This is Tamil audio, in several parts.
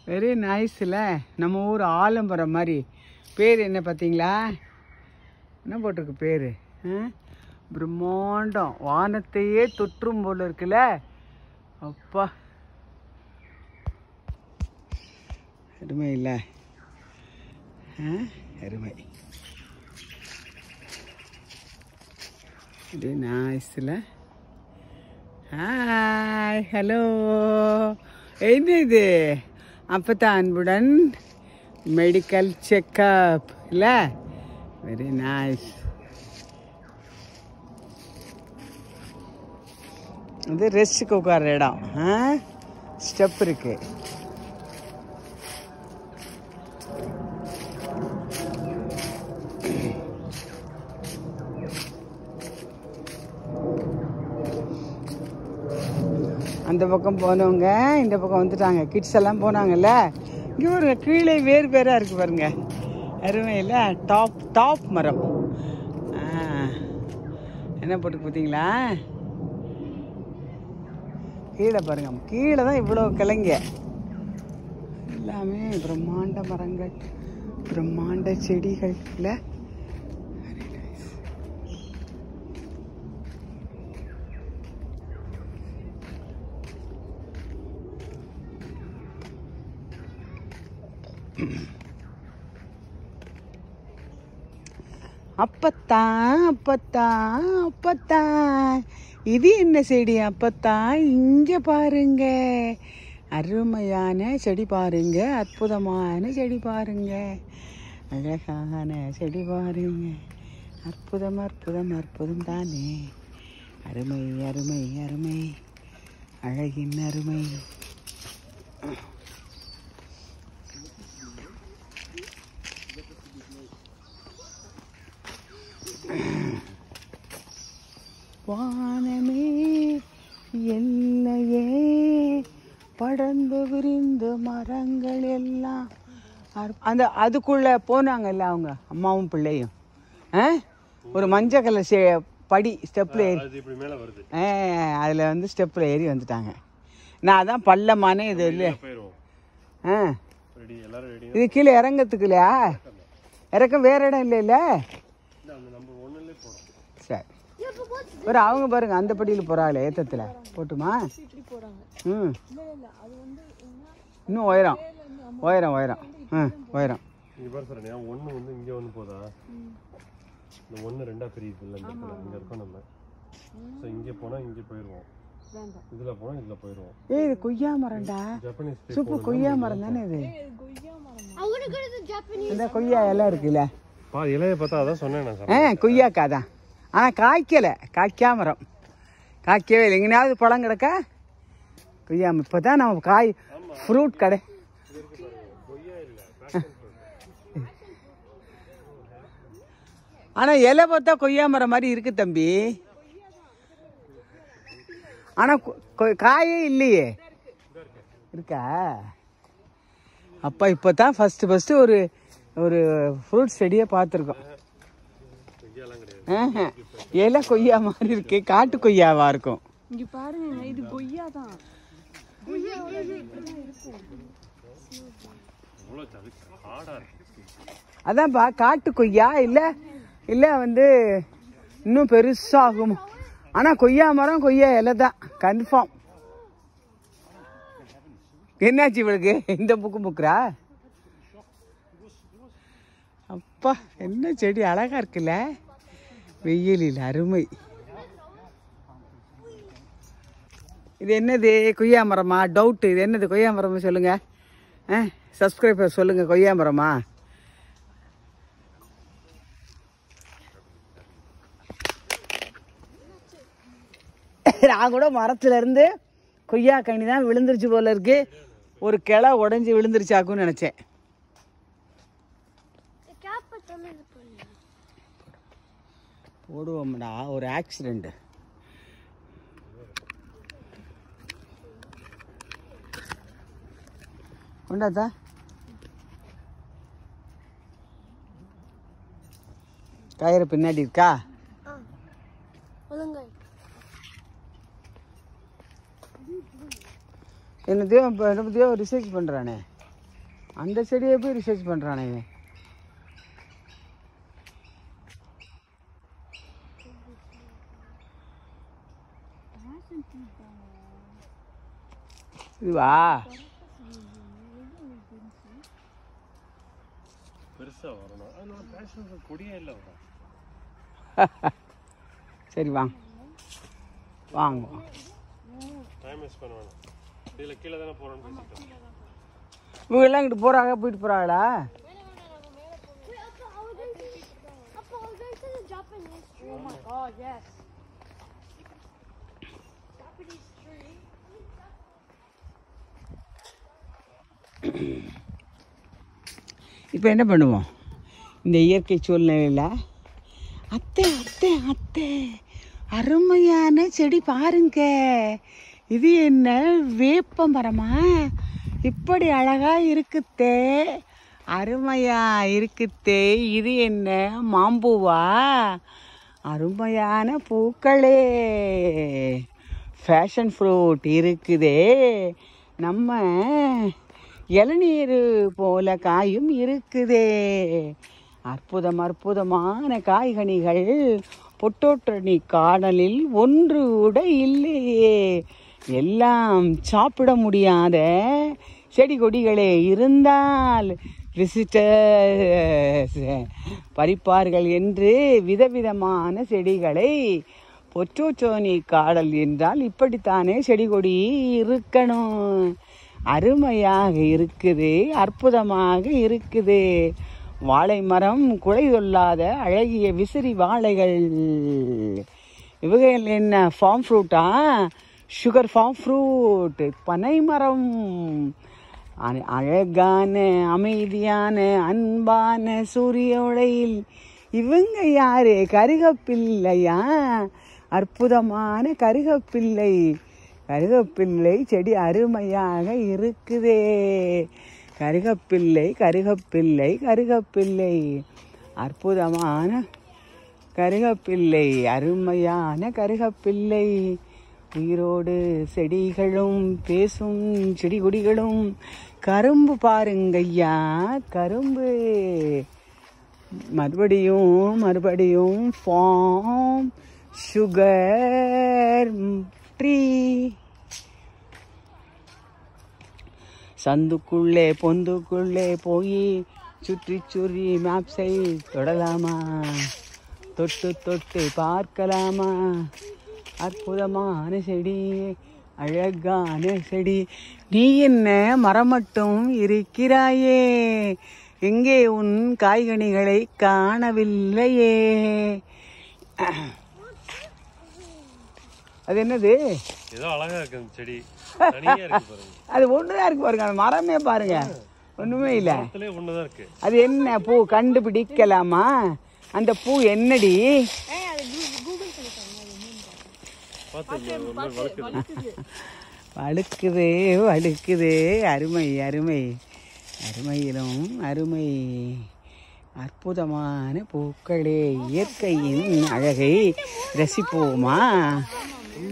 வெரி நைஸ்ல. நம்ம ஊர் ஆலம்பரம் மாதிரி. பேர் என்ன பார்த்தீங்களா? என்ன போட்டிருக்கு பேர்? பிரம்மாண்டம். வானத்தையே தொற்றும் போல இருக்குல்ல. அப்பா அருமை இல்லை? அருமை. இது நைஸ்ல. Hi, hello. என்ன இது? அப்பத்தான் அன்புடன் மெடிக்கல் செக்கப் இல்லை? Very nice. இது ரெஸ்ட்டுக்கு உட்கார இடம். ஸ்டெப் இருக்கு. அந்த பக்கம் போனவங்க இந்த பக்கம் வந்துட்டாங்க. கிட்ஸ் எல்லாம் போனாங்கல்ல. இங்கே ஒரு கீழே வேறு வேறாக இருக்குது பாருங்க. அருமையில் டாப் மரம். என்ன போட்டு பார்த்தீங்களா? கீழே பாருங்க. கீழே தான் இவ்வளோ கிளைங்க. எல்லாமே பிரம்மாண்ட மரங்கள், பிரம்மாண்ட செடிகள் இல்லை? அப்பத்தான் அப்பத்தான் அப்பத்தான். இது என்ன செடி அப்பத்தான்? இங்கே பாருங்க, அருமையான செடி பாருங்க, அற்புதமான செடி பாருங்க, அழகான செடி பாருங்க. அற்புதம் அற்புதம் அற்புதம் தானே. அருமை அருமை அருமை, அழகின் அருமை. வானமே எல்லையே படர்ந்து விரிந்து மரங்கள் எல்லாம். அந்த அதுக்குள்ளே போனாங்கல்ல அவங்க அம்மாவும் பிள்ளையும். ஒரு மஞ்சள் கலர் படி ஸ்டெப்பில் ஏறி, அதில் வந்து ஸ்டெப்பில் ஏறி வந்துட்டாங்க. நான் அதான் பள்ளமான இது இல்லை. இது கீழே இறங்கத்துக்கு இல்லையா? இறக்கம் வேற இடம் இல்லை இல்லை? சரி. ஒரு அவங்க பாருங்க அந்த படியில் போகிறாங்களே, ஏற்றத்தில் போட்டுமா? இன்னும் உயரம் உயரம் உயரம் உயரம். ஒன்று வந்து இங்கே ஒன்று போதா? இந்த ஒன்று ரெண்டாக பிரியுது இல்லை? இங்கே இருக்கோம் நம்ம. ஸோ இங்கே போனால் இங்கே போயிடுவோம், இதில் போனால் இதில் போயிடுவோம். இது கொய்யா மரம்டா. ஜப்பனீஸ் சூப்பர் கொய்யா மரம் தானே இது. இந்த கொய்யா எல்லாம் இருக்குல்ல, இலையை பார்த்தா அதான் சொன்னேன். கொய்யாக்கா தான். ஆனால் காய்க்கலை. காய்க்கா மரம் காய்க்கவே இல்லை. எங்கேயாவது பழம் கிடக்கா? கொய்யா இப்போ தான் நம்ம காய் ஃப்ரூட் கடை. ஆனால் இலை பார்த்தா கொய்யா மரம் மாதிரி இருக்கு தம்பி. ஆனால் காயே இல்லையே. இருக்கா? அப்பா இப்போ தான் ஃபஸ்ட்டு ஒரு ஒரு ஃப்ரூட் செடியை பார்த்துருக்கோம். இலை கொய்யா மாதிரி இருக்கு. காட்டு கொய்யாவா இருக்கும். இங்க பாருங்க, இது கொய்யா தான். அதான்ப்பா காட்டு கொய்யா. இல்லை இல்லை வந்து இன்னும் பெருசாகும். ஆனால் கொய்யா மரம் கொய்யா இலை தான் கன்ஃபார்ம். என்னாச்சு இவளுக்கு? இந்த புக்கு புக்குறா? அப்பா என்ன செடி அழகா இருக்குல்ல வெயிலில். அருமை. இது என்னது? கொய்யா மரமா? டவுட்டு. இது என்னது கொய்யா மரமா சொல்லுங்க. சப்ஸ்கிரைபர் சொல்லுங்க. கொய்யா மரமா? நான் கூட மரத்துல இருந்து கொய்யா கனி தான் விழுந்துருச்சு போல இருக்கு. ஒரு கிளை உடஞ்சி விழுந்துருச்சாக்குன்னு நினைச்சேன். போடுவோம்டா, ஒரு ஆக்சிடென்ட். கொண்டாதா? கயிறு பின்னாடி இருக்கா? என்னதையோ ரிசர்ச் பண்ணுறானே. அந்த செடியை போய் ரிசர்ச் பண்ணுறானே இவன். இதுவா பெருசா வரணும். அதனால பேஷன் கொடியே இல்லை வரும். சரி வாங்க வாங்க. டைம் வேஸ்ட் பண்ண வேணாம். இதில் கீழே தானே போகிறோன்னு பேசிட்டோம். இவங்க எல்லாம் இங்கிட்டு போகிறாங்க, போயிட்டு போகிறாங்களா? இப்போ என்ன பண்ணுவோம் இந்த இயற்கை சூழ்நிலையில்? அத்தை அத்தை அத்தை அருமையான செடி பாருங்க. இது என்ன வேப்ப மரமா? இப்படி அழகா இருக்குத்தே, அருமையா இருக்குத்தே. இது என்ன மாம்பூவா? அருமையான பூக்களே, ஃபேஷன் ஃப்ரூட் இருக்குதே. நம்ம இளநீர் போல காயும் இருக்குதே. அற்புதம் அற்புதமான காய்கனிகள் பொட்டோட்டனி காடலில் ஒன்று கூட இல்லையே. எல்லாம் சாப்பிட முடியாத செடி கொடிகளே இருந்தால் விசிட்டர்ஸ் பறிப்பார்கள் என்று விதவிதமான செடிகளை பொட்டோட்டோனி காடல் என்றால் இப்படித்தானே செடி கொடி இருக்கணும். அருமையாக இருக்குது, அற்புதமாக இருக்குது. வாழை மரம், குலை கொள்ளாத அழகிய விசிறி வாழைகள். இவைகள் என்ன ஃபார்ம் ஃப்ரூட்டா? Sugar farm fruit. பனை மரம், அழகான அமைதியான அன்பான சூரிய ஒளியில். இவங்க யாரு? கருகப்பிள்ளையா? அற்புதமான கருகப்பிள்ளை. கருகப்பிள்ளை செடி அருமையாக இருக்குதே. கருகப்பிள்ளை கருகப்பிள்ளை கருகப்பிள்ளை, அற்புதமான கருகப்பிள்ளை, அருமையான கருகப்பிள்ளை. உயிரோடு செடிகளும் பேசும் செடி கொடிகளும். கரும்பு பாருங்கய்யா, கரும்பு. மறுபடியும் மறுபடியும் ஃபார்ம் சுகர் ட்ரீ. சந்துக்குள்ளே பொந்துக்குள்ளே போய் சுற்றி சுற்றி மேப்ஸை தொடலாமா? தொட்டு தொட்டு பார்க்கலாமா? அற்புதமான செடி, அழகான செடி. நீ என்ன மரம் மட்டும் இருக்கிறாயே, எங்கே உன் காய்கனிகளை காணவில்லையே? அது என்னது? ஏதோ அழகா இருக்கு அந்த செடி. தனியா இருக்கு பாருங்க. அது ஒண்ணுதான் இருக்கு பாருங்க, அந்த மரமே பாருங்க, ஒண்ணுமே இல்ல. ஒண்ணுதான் இருக்கு. அது என்ன பூ கண்டுபிடிக்கலாமா? அந்த பூ என்னடி? வழுக்குது வழுக்குது. அருமை அருமை, அருமையிலும் அருமை. அற்புதமான பூக்களே, இயற்கையின் அழகை ரசிப்போமா?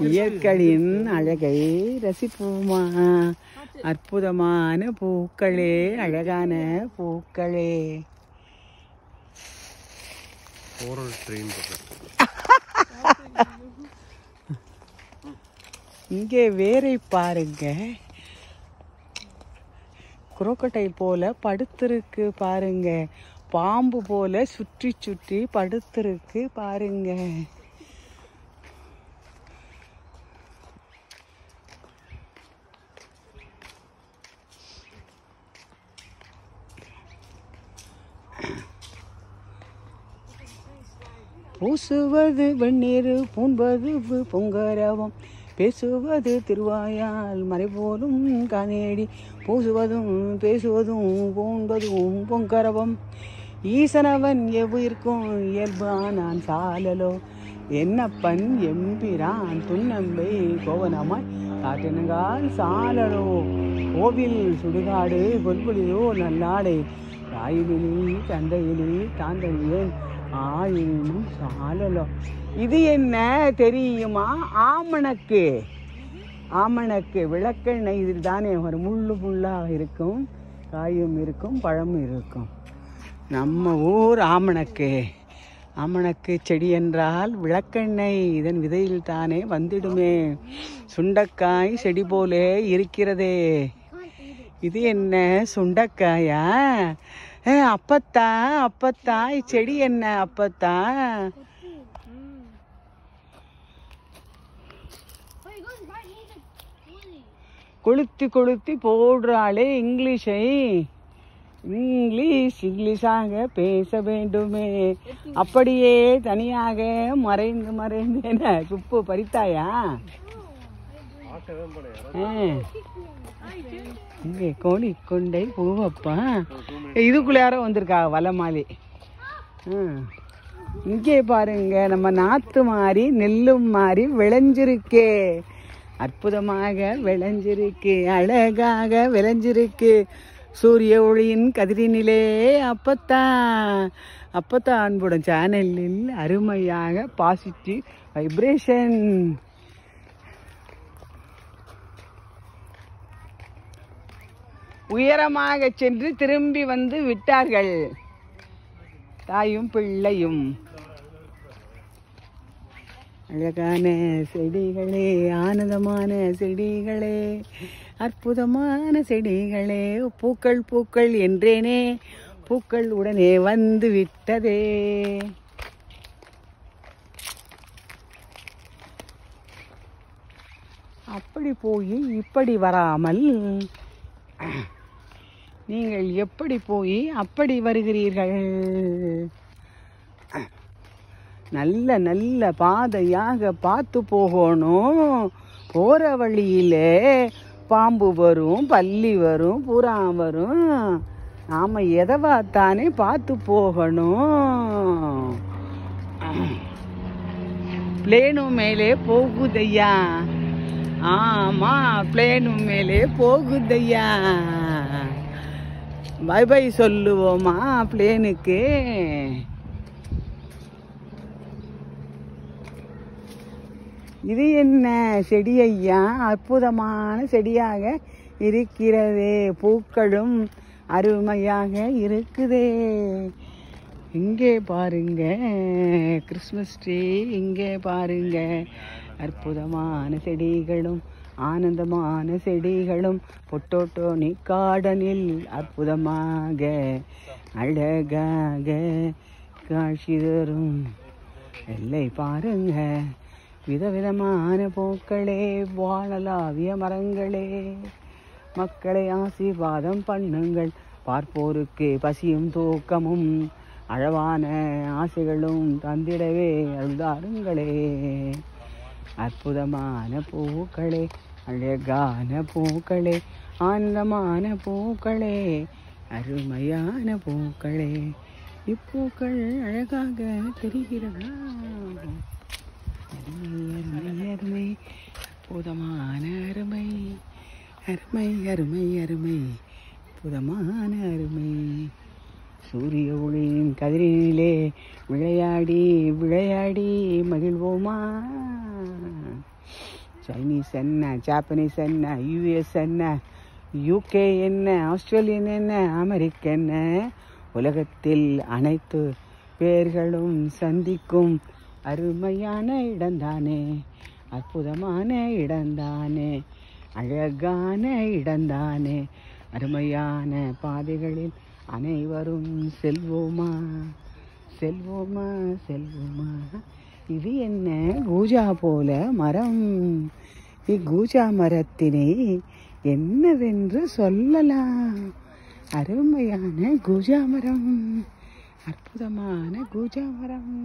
இயற்கையின் அழகை ரசிப்போமா? அற்புதமான பூக்களே, அழகான பூக்களே. இங்கே வேரை பாருங்க, குரோக்கடைல் போல படுத்திருக்கு பாருங்க, பாம்பு போல சுற்றி சுற்றி படுத்திருக்கு பாருங்க. பூசுவது வெந்நீர், பூண்பது பொங்கரவம், பேசுவது திருவாயால் மறைபோலும் காணேடி. பூசுவதும் பேசுவதும் பூண்பதும் பொங்கரவம், ஈசனவன் எவ்விற்கும் இயல்பானான் சாலலோ. என்னப்பன் எம்பிரான் துன்னம்பை கோவனமாய் காட்டினங்கால் சாலலோ. கோவில் சுடுகாடு கொல்பொழியோ நல்லாடை, தாயிலி தந்தையிலி தாந்தனியன் ஆயினும் சாலலோ. இது என்ன தெரியுமா? ஆமணக்கு. ஆமணக்கு விளக்கெண்ணெய் இதில் தானே ஒரு முள்ளு முள்ளாக இருக்கும். காயும் இருக்கும், பழமும் இருக்கும். நம்ம ஊர் ஆமணக்கு செடி என்றால் விளக்கெண்ணெய் இதன் விதையில் தானே வந்திடுமே. சுண்டைக்காய் செடி போலே இருக்கிறதே, இது என்ன சுண்டைக்காயா? அப்பத்தா செடி என்ன அப்பத்தா? கொளுத்தி போடுறாளே இங்கிலீஷாக பேச வேண்டுமே. அப்படியே தனியாக மறைந்து என்ன குப்பு பறித்தாயா? இங்கே கோழி கொண்டை பூவப்பா. இதுக்குள்ள யாரோ வந்திருக்கா வலமாலி. இங்கே பாருங்க, நம்ம நாத்து மாதிரி நெல்லும் மாதிரி விளைஞ்சிருக்கே. அற்புதமாக விளைஞ்சிருக்கு, அழகாக விளைஞ்சிருக்கு. சூரிய ஒளியின் கதிரினிலே அப்பத்தா அன்புடன் சேனலில் அருமையாக பாசிட்டிவ் வைப்ரேஷன். உயரமாக சென்று திரும்பி வந்து விட்டார்கள் தாயும் பிள்ளையும். அழகான செடிகளே, ஆனந்தமான செடிகளே, அற்புதமான செடிகளே. பூக்கள் என்றேனே, பூக்கள் உடனே வந்து விட்டதே. அப்படி போய் இப்படி வராமல் நீங்கள் எப்படி போய் அப்படி வருகிறீர்கள்? நல்ல பாதையாக பார்த்து போகணும். போற வழியிலே பாம்பு வரும், பல்லி வரும், புறா வரும். நாம எதவாத்தானே பார்த்து போகணும். பிளேனும் மேலே போகுதையா? ஆமா, பிளேனும் மேலே போகுதையா. பை சொல்லுவோமா பிளேனுக்கு? இது என்ன செடி ஐயா? அற்புதமான செடியாக இருக்கிறதே, பூக்களும் அருமையாக இருக்குதே. இங்கே பாருங்க கிறிஸ்மஸ் ட்ரீ, இங்கே பாருங்க அற்புதமான செடிகளும் ஆனந்தமான செடிகளும். பொட்டோட்டோனி கார்டனில் அற்புதமாக அழகாக காட்சி தரும். எல்லை பாருங்க, விதவிதமான பூக்களே, வானலாவிய மரங்களே. மக்களை ஆசீர்வாதம் பண்ணுங்கள், பார்ப்போருக்கு பசியும் தூக்கமும் அழகான ஆசைகளும் தந்திடவே அழுதாருங்களே. அற்புதமான பூக்களே, அழகான பூக்களே, ஆனந்தமான பூக்களே, அருமையான பூக்களே. இப்பூக்கள் அழகாக தெரிகிறதா? அருமை அற்புதமான அருமை அருமை அருமை அருமை அற்புதமான அருமை. சூரிய ஒளியின் கதிரினிலே விளையாடி மகிழ்வோமா? சைனீஸ் என்ன, ஜாப்பனீஸ் என்ன, யூஎஸ் என்ன, யூகே என்ன, ஆஸ்திரேலியன் என்ன, அமெரிக்க என்ன, உலகத்தில் அனைத்து பேர்களும் சந்திக்கும் அருமையான இடம்தானே, அற்புதமான இடம்தானே, அழகான இடம்தானே. அருமையான பாதைகளில் அனைவரும் செல்வோமா? இது என்ன கூஜா போல மரம்? இக்கூஜா மரத்தினை என்னவென்று சொல்லலாம்? அருமையான கூஜா மரம், அற்புதமான கூஜா மரம்.